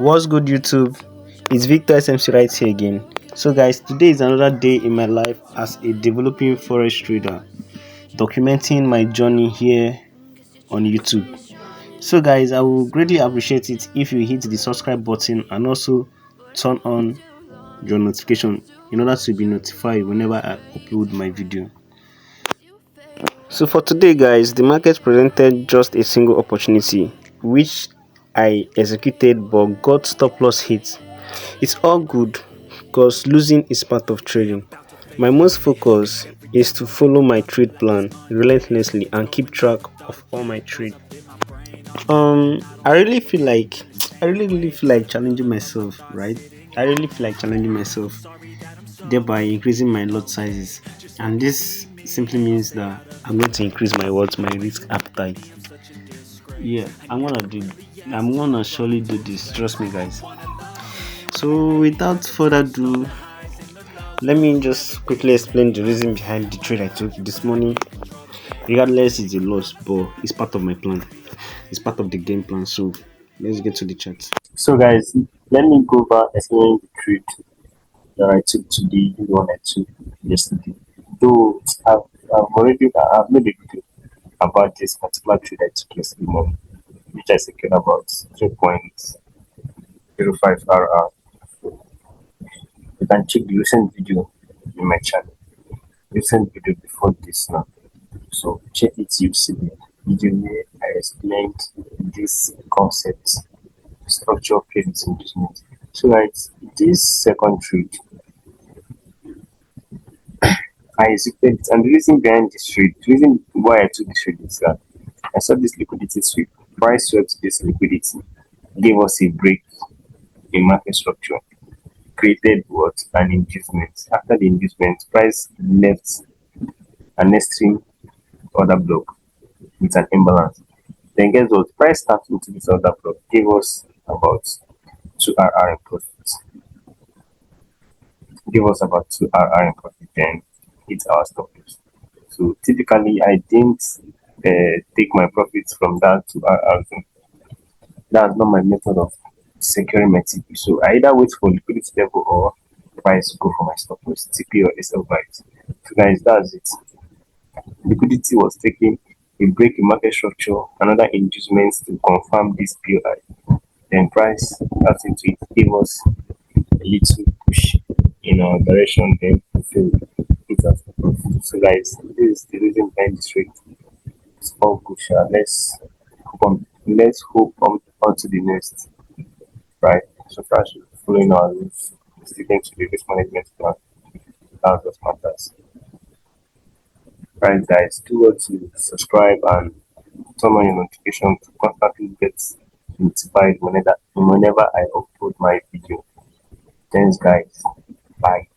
What's good, YouTube? It's Victor SMC right here again. So, guys, today is another day in my life as a developing forex trader, documenting my journey here on YouTube. So, guys, I will greatly appreciate it if you hit the subscribe button and also turn on your notification in order to be notified whenever I upload my video. So, for today, guys, the market presented just a single opportunity which I executed but got stop loss hits. It's all good because losing is part of trading. My most focus is to follow my trade plan relentlessly and keep track of all my trade. I really feel like really feel like challenging myself, right? I really feel like challenging myself, thereby increasing my lot sizes. And this simply means that I'm going to increase my risk appetite. Yeah, I'm gonna surely do this, trust me guys. So without further ado, let me just quickly explain the reason behind the trade I took this morning. Regardless, it's a loss, but it's part of my plan. It's part of the game plan. So let's get to the chat. So guys, let me go over explaining the trade that I took today, the one I took yesterday. Though I've made a video about this particular trade I took yesterday morning, which I secured about 3.05 RR. You can check the recent video in my channel. Recent video before this now. So check it, you see the video where I explained this concept, structure of payments engagement. So guys, this second trade I executed it, and the reason behind this trade, the reason why I took this trade is that I saw this liquidity sweep. Price swept this liquidity, gave us a break in market structure, created what an inducement. After the inducement, price left an extreme order block with an imbalance. Then guess what? Price tapped into this order block, gave us about 2 RR in profit. Give us about 2 RR in profit, then hit our stop loss. So typically, I didn't take my profits from that 2 RR zone. That's not my method of securing my TP. So I either wait for liquidity level or price go for my stop loss, TP or SL buys. So guys, that's it. Liquidity was taking a break in market structure, another inducement to confirm this POI. Then price tapped into it, gave us a little push in our direction, then fulfill it as a profit. So guys, this is the reason behind this trade. It's all good. Let's hope on to the next, right? So far as following our rules, sticking to the risk management plan, that's what matters. Right guys, do well to subscribe and turn on your notification to constantly get notified whenever I upload my video. Thanks guys. Bye.